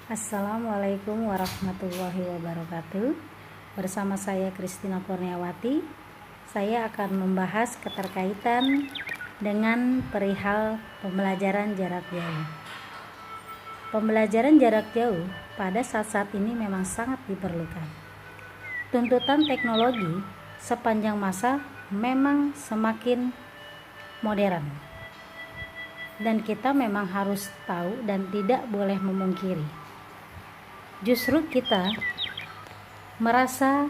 Assalamualaikum warahmatullahi wabarakatuh. Bersama saya Kristina Kurniawati, saya akan membahas keterkaitan dengan perihal pembelajaran jarak jauh. Pembelajaran jarak jauh pada saat-saat ini memang sangat diperlukan. Tuntutan teknologi sepanjang masa memang semakin modern. Dan kita memang harus tahu dan tidak boleh memungkiri. Justru kita merasa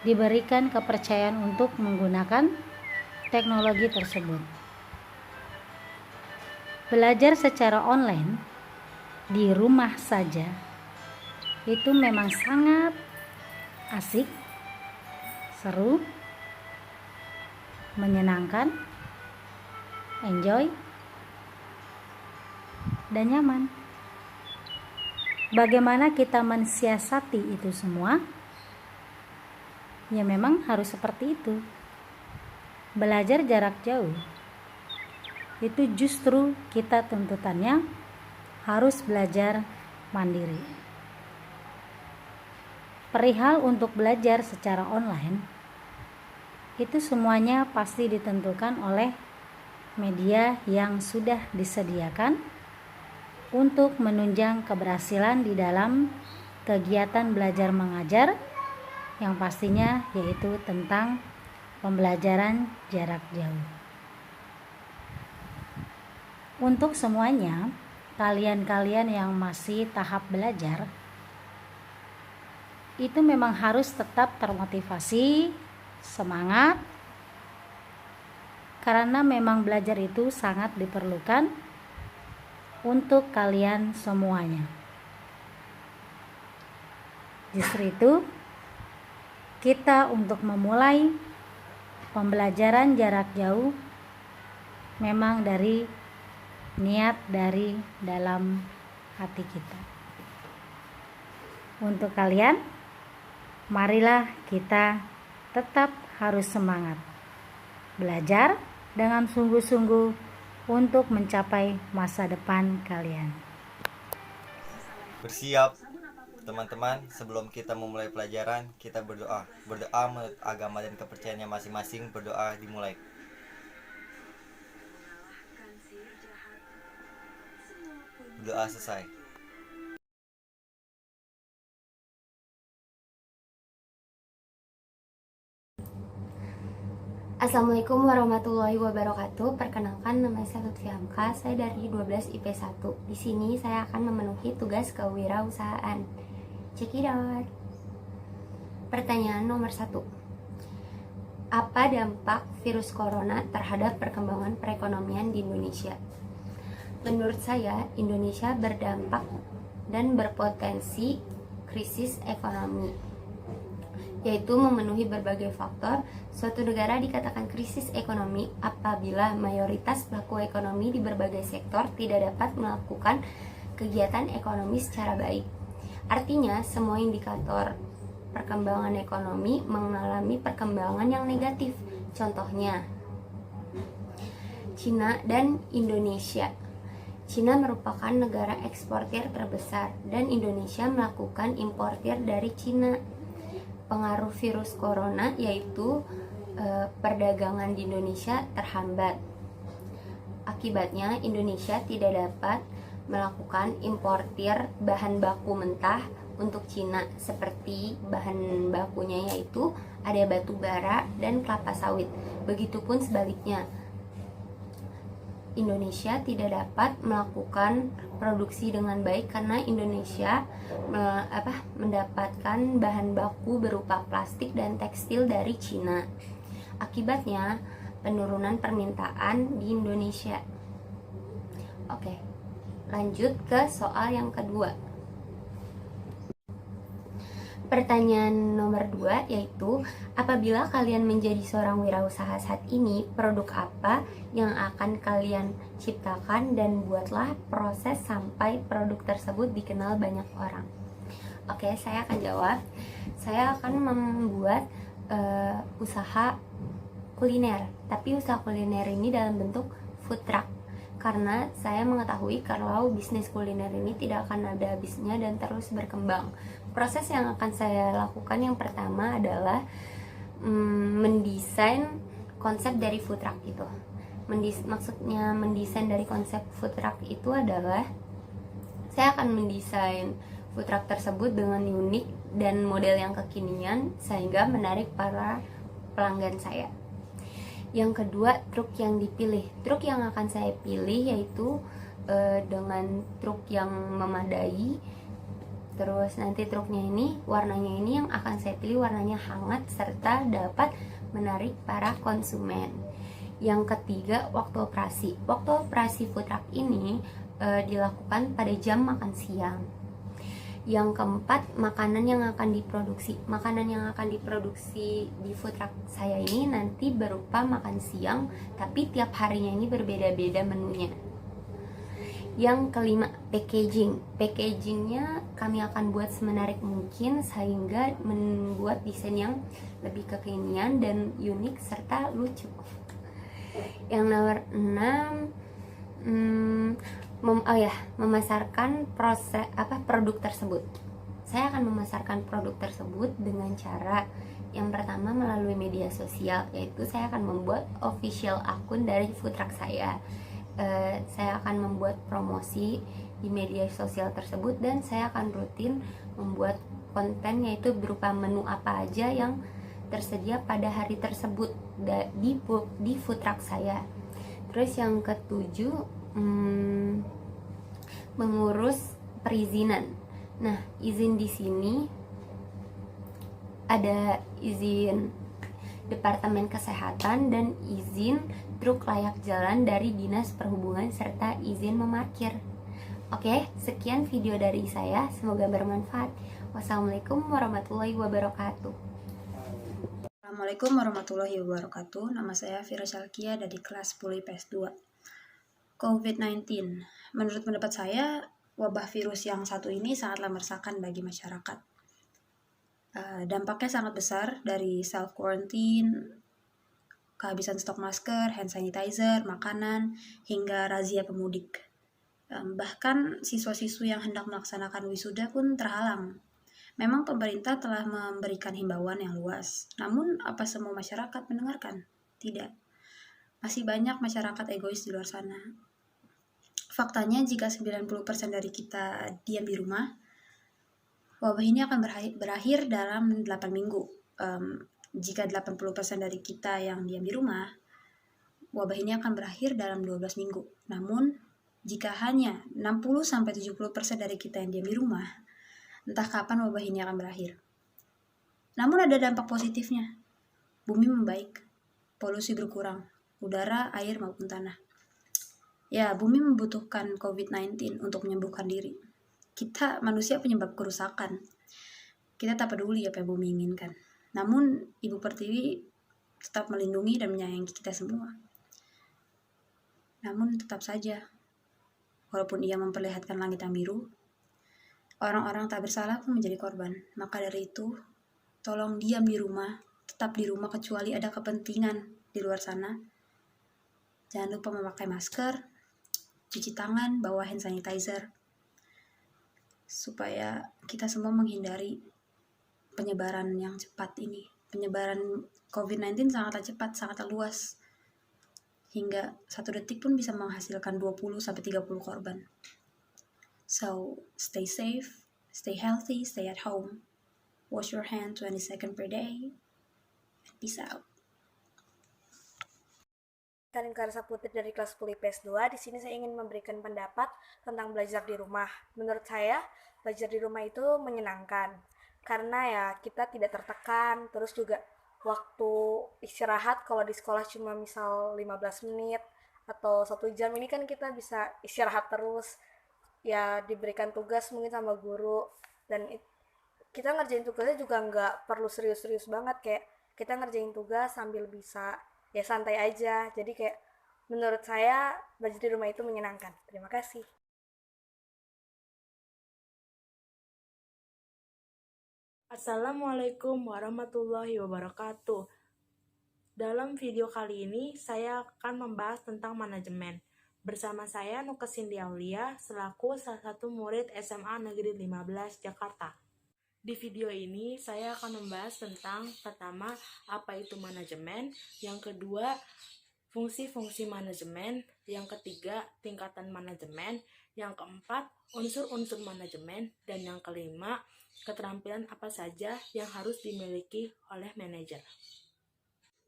diberikan kepercayaan untuk menggunakan teknologi tersebut. Belajar secara online di rumah saja itu memang sangat asik, seru, menyenangkan, enjoy, dan nyaman. Bagaimana kita mensiasati itu semua? Ya memang harus seperti itu. Belajar jarak jauh itu justru kita tuntutannya harus belajar mandiri. Perihal untuk belajar secara online itu semuanya pasti ditentukan oleh media yang sudah disediakan untuk menunjang keberhasilan di dalam kegiatan belajar mengajar yang pastinya yaitu tentang pembelajaran jarak jauh. Untuk semuanya, kalian-kalian yang masih tahap belajar itu memang harus tetap termotivasi, semangat, karena memang belajar itu sangat diperlukan untuk kalian semuanya. Justru itu, kita untuk memulai pembelajaran jarak jauh memang dari niat dari dalam hati kita. Untuk kalian, marilah kita tetap harus semangat belajar dengan sungguh-sungguh untuk mencapai masa depan kalian. Bersiap teman-teman, sebelum kita memulai pelajaran, kita berdoa menurut agama dan kepercayaannya masing-masing. Berdoa dimulai. Doa selesai. Assalamualaikum warahmatullahi wabarakatuh. Perkenalkan, nama saya Lutfi Hamka. Saya dari 12 IP1. Di sini saya akan memenuhi tugas kewirausahaan. Cekidot. Pertanyaan nomor 1. Apa dampak virus corona terhadap perkembangan perekonomian di Indonesia? Menurut saya, Indonesia berdampak dan berpotensi krisis ekonomi, yaitu memenuhi berbagai faktor. Suatu negara dikatakan krisis ekonomi apabila mayoritas pelaku ekonomi di berbagai sektor tidak dapat melakukan kegiatan ekonomi secara baik. Artinya, semua indikator perkembangan ekonomi mengalami perkembangan yang negatif. Contohnya, Cina dan Indonesia. Cina merupakan negara eksportir terbesar dan Indonesia melakukan importir dari Cina. Pengaruh virus corona yaitu perdagangan di Indonesia terhambat. Akibatnya Indonesia tidak dapat melakukan importir bahan baku mentah untuk Cina, seperti bahan bakunya yaitu ada batu bara dan kelapa sawit. Begitupun sebaliknya, Indonesia tidak dapat melakukan produksi dengan baik karena Indonesia mendapatkan bahan baku berupa plastik dan tekstil dari Cina. Akibatnya penurunan permintaan di Indonesia. Oke, lanjut ke soal yang kedua. Pertanyaan nomor 2 yaitu, apabila kalian menjadi seorang wirausaha saat ini, produk apa yang akan kalian ciptakan dan buatlah proses sampai produk tersebut dikenal banyak orang. Oke, saya akan jawab. Saya akan membuat usaha kuliner, tapi usaha kuliner ini dalam bentuk food truck. karena saya mengetahui kalau bisnis kuliner ini tidak akan ada habisnya dan terus berkembang. Proses yang akan saya lakukan yang pertama adalah mendesain konsep dari food truck itu. Maksudnya mendesain dari konsep food truck itu adalah saya akan mendesain food truck tersebut dengan unik dan model yang kekinian sehingga menarik para pelanggan saya. Yang kedua, truk yang dipilih. Truk yang akan saya pilih yaitu dengan truk yang memadai. Terus nanti truknya ini, warnanya ini yang akan saya pilih warnanya hangat serta dapat menarik para konsumen. Yang ketiga, waktu operasi. Waktu operasi food truck ini dilakukan pada jam makan siang. Yang keempat, makanan yang akan diproduksi. Makanan yang akan diproduksi di food truck saya ini nanti berupa makan siang, tapi tiap harinya ini berbeda-beda menunya. Yang kelima, packaging. Packagingnya kami akan buat semenarik mungkin sehingga membuat desain yang lebih kekinian dan unik serta lucu. Yang nomor 6, memasarkan produk tersebut. Saya akan memasarkan produk tersebut dengan cara yang pertama melalui media sosial, yaitu saya akan membuat official akun dari food truck saya. Saya akan membuat promosi di media sosial tersebut dan saya akan rutin membuat konten yaitu berupa menu apa aja yang tersedia pada hari tersebut di food truck saya. Terus yang ketujuh, mengurus perizinan. Nah, izin di sini ada izin Departemen Kesehatan dan izin truk layak jalan dari Dinas Perhubungan serta izin memarkir. Oke, sekian video dari saya, semoga bermanfaat. Wassalamualaikum warahmatullahi wabarakatuh. Assalamualaikum warahmatullahi wabarakatuh. Nama saya Fira Shalkia dari kelas 10 IPS 2. COVID-19. Menurut pendapat saya, wabah virus yang satu ini sangatlah meresahkan bagi masyarakat. Dampaknya sangat besar dari self-quarantine, kehabisan stok masker, hand sanitizer, makanan, hingga razia pemudik. Bahkan siswa-siswi yang hendak melaksanakan wisuda pun terhalang. Memang pemerintah telah memberikan himbauan yang luas, namun apa semua masyarakat mendengarkan? Tidak. Masih banyak masyarakat egois di luar sana. Faktanya, jika 90% dari kita diam di rumah, wabah ini akan berakhir dalam 8 minggu. Jika 80% dari kita yang diam di rumah, wabah ini akan berakhir dalam 12 minggu. Namun, jika hanya 60-70% dari kita yang diam di rumah, entah kapan wabah ini akan berakhir. Namun ada dampak positifnya. Bumi membaik, polusi berkurang, udara, air maupun tanah. Ya, bumi membutuhkan COVID-19 untuk menyembuhkan diri. Kita manusia penyebab kerusakan. Kita tak peduli apa yang bumi inginkan. Namun, Ibu Pertiwi tetap melindungi dan menyayangi kita semua. Namun tetap saja, walaupun ia memperlihatkan langit yang biru, orang-orang tak bersalah pun menjadi korban. Maka dari itu, tolong diam di rumah, tetap di rumah kecuali ada kepentingan di luar sana. Jangan lupa memakai masker, cuci tangan, bawa hand sanitizer, supaya kita semua menghindari penyebaran yang cepat ini. Penyebaran COVID-19 sangatlah cepat, sangatlah luas. Hingga 1 detik pun bisa menghasilkan 20-30 korban. So, stay safe, stay healthy, stay at home. Wash your hand 20 seconds per day. Peace out. Karin Saputra dari kelas 10 IPS 2. Di sini saya ingin memberikan pendapat tentang belajar di rumah. Menurut saya, belajar di rumah itu menyenangkan. Karena ya kita tidak tertekan, terus juga waktu istirahat kalau di sekolah cuma misal 15 menit atau 1 jam, ini kan kita bisa istirahat terus. Ya diberikan tugas mungkin sama guru, dan kita ngerjain tugasnya juga nggak perlu serius-serius banget, kayak kita ngerjain tugas sambil bisa ya santai aja. Jadi kayak menurut saya belajar di rumah itu menyenangkan. Terima kasih. Assalamualaikum warahmatullahi wabarakatuh. Dalam video kali ini saya akan membahas tentang manajemen. Bersama saya Nukes Cindy Aulia selaku salah satu murid SMA Negeri 15 Jakarta. Di video ini saya akan membahas tentang pertama, apa itu manajemen, yang kedua, fungsi-fungsi manajemen, yang ketiga, tingkatan manajemen, yang keempat, unsur-unsur manajemen, dan yang kelima, keterampilan apa saja yang harus dimiliki oleh manajer.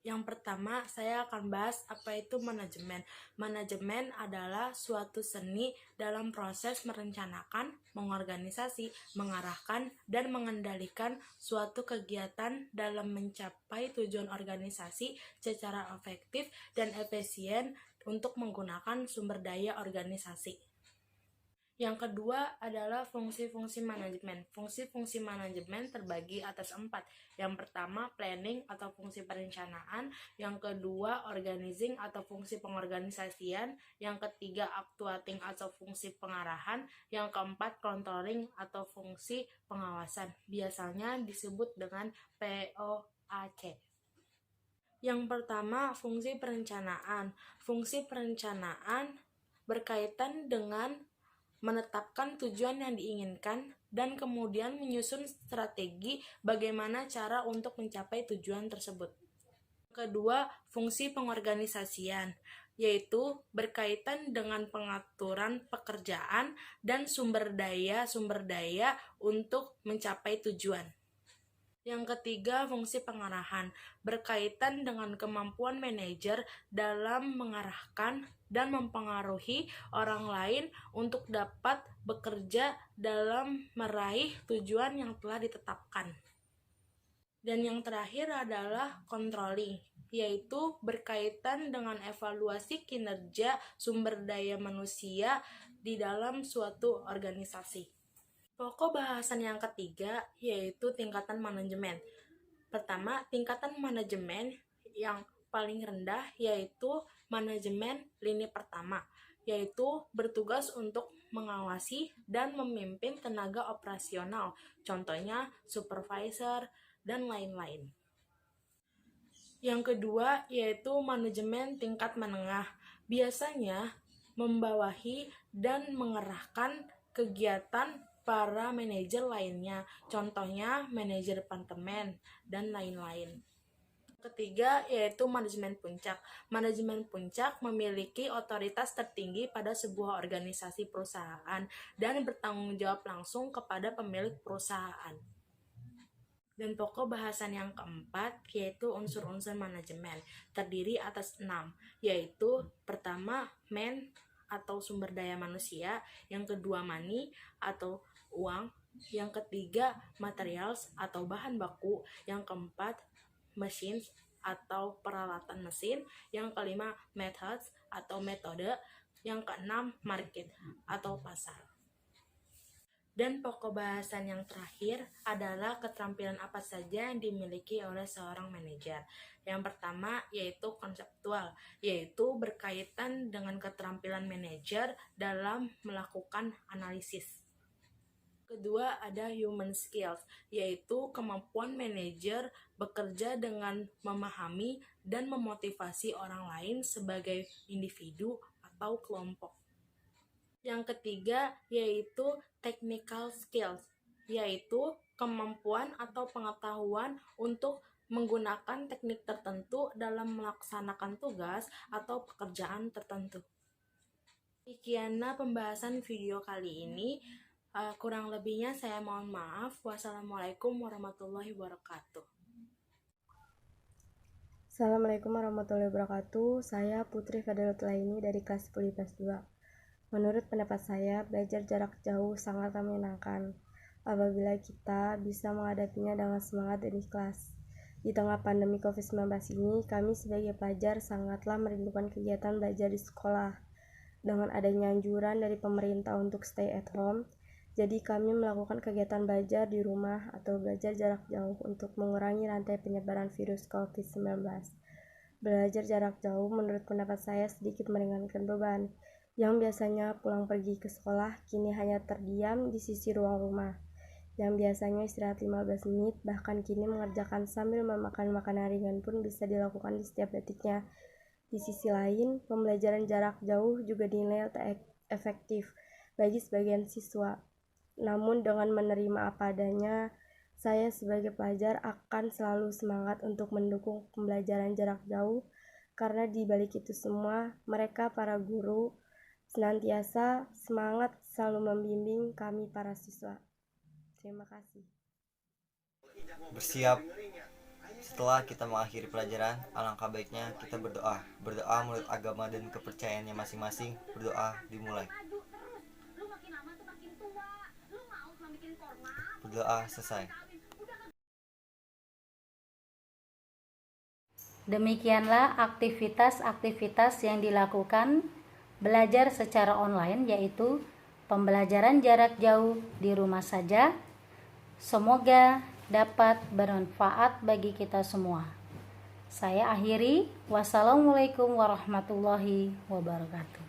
Yang pertama, saya akan bahas apa itu manajemen. Manajemen adalah suatu seni dalam proses merencanakan, mengorganisasi, mengarahkan, dan mengendalikan suatu kegiatan dalam mencapai tujuan organisasi secara efektif dan efisien untuk menggunakan sumber daya organisasi. Yang kedua adalah fungsi-fungsi manajemen. Fungsi-fungsi manajemen terbagi atas 4. Yang pertama, planning atau fungsi perencanaan. Yang kedua, organizing atau fungsi pengorganisasian. Yang ketiga, actuating atau fungsi pengarahan. Yang keempat, controlling atau fungsi pengawasan. Biasanya disebut dengan POAC. Yang pertama, fungsi perencanaan. Fungsi perencanaan berkaitan dengan menetapkan tujuan yang diinginkan, dan kemudian menyusun strategi bagaimana cara untuk mencapai tujuan tersebut. Kedua, fungsi pengorganisasian, yaitu berkaitan dengan pengaturan pekerjaan dan sumber daya untuk mencapai tujuan. Yang ketiga, fungsi pengarahan, berkaitan dengan kemampuan manajer dalam mengarahkan dan mempengaruhi orang lain untuk dapat bekerja dalam meraih tujuan yang telah ditetapkan. Dan yang terakhir adalah controlling, yaitu berkaitan dengan evaluasi kinerja sumber daya manusia di dalam suatu organisasi. Pokok bahasan yang ketiga yaitu tingkatan manajemen. Pertama, tingkatan manajemen yang paling rendah yaitu manajemen lini pertama, yaitu bertugas untuk mengawasi dan memimpin tenaga operasional, contohnya supervisor dan lain-lain. Yang kedua yaitu manajemen tingkat menengah, biasanya membawahi dan mengerahkan kegiatan para manajer lainnya, contohnya manajer departemen dan lain-lain. Ketiga yaitu manajemen puncak. Manajemen puncak memiliki otoritas tertinggi pada sebuah organisasi perusahaan dan bertanggung jawab langsung kepada pemilik perusahaan. Dan pokok bahasan yang keempat yaitu unsur-unsur manajemen, terdiri atas 6, yaitu pertama, man atau sumber daya manusia, yang kedua, money atau uang, yang ketiga, materials atau bahan baku, yang keempat, machines atau peralatan mesin, yang kelima, methods atau metode, yang keenam, market atau pasar. Dan pokok bahasan yang terakhir adalah keterampilan apa saja yang dimiliki oleh seorang manajer. Yang pertama yaitu konseptual, yaitu berkaitan dengan keterampilan manajer dalam melakukan analisis. Kedua ada human skills, yaitu kemampuan manajer bekerja dengan memahami dan memotivasi orang lain sebagai individu atau kelompok. Yang ketiga yaitu technical skills, yaitu kemampuan atau pengetahuan untuk menggunakan teknik tertentu dalam melaksanakan tugas atau pekerjaan tertentu. Demikianlah pembahasan video kali ini. Kurang lebihnya saya mohon maaf. Wassalamualaikum warahmatullahi wabarakatuh. Assalamualaikum warahmatullahi wabarakatuh. Saya Putri Fadilutlaini dari kelas 10 IPS 2. Menurut pendapat saya, belajar jarak jauh sangat menyenangkan apabila kita bisa menghadapinya dengan semangat dan ikhlas. Di tengah pandemi COVID-19 ini, kami sebagai pelajar sangatlah merindukan kegiatan belajar di sekolah. Dengan adanya anjuran dari pemerintah untuk stay at home, jadi kami melakukan kegiatan belajar di rumah atau belajar jarak jauh untuk mengurangi rantai penyebaran virus COVID-19. Belajar jarak jauh menurut pendapat saya sedikit meringankan beban. Yang biasanya pulang pergi ke sekolah kini hanya terdiam di sisi ruang rumah. Yang biasanya istirahat 15 menit bahkan kini mengerjakan sambil memakan makanan ringan pun bisa dilakukan di setiap detiknya. Di sisi lain, pembelajaran jarak jauh juga dinilai tak efektif bagi sebagian siswa. Namun dengan menerima apa adanya, saya sebagai pelajar akan selalu semangat untuk mendukung pembelajaran jarak jauh, karena di balik itu semua, mereka para guru senantiasa semangat selalu membimbing kami para siswa. Terima kasih. Bersiap. Setelah kita mengakhiri pelajaran, alangkah baiknya kita berdoa. Berdoa menurut agama dan kepercayaannya masing-masing. Berdoa dimulai. Berdoa selesai. Demikianlah aktivitas-aktivitas yang dilakukan belajar secara online, yaitu pembelajaran jarak jauh di rumah saja. Semoga dapat bermanfaat bagi kita semua. Saya akhiri. Wassalamualaikum warahmatullahi wabarakatuh.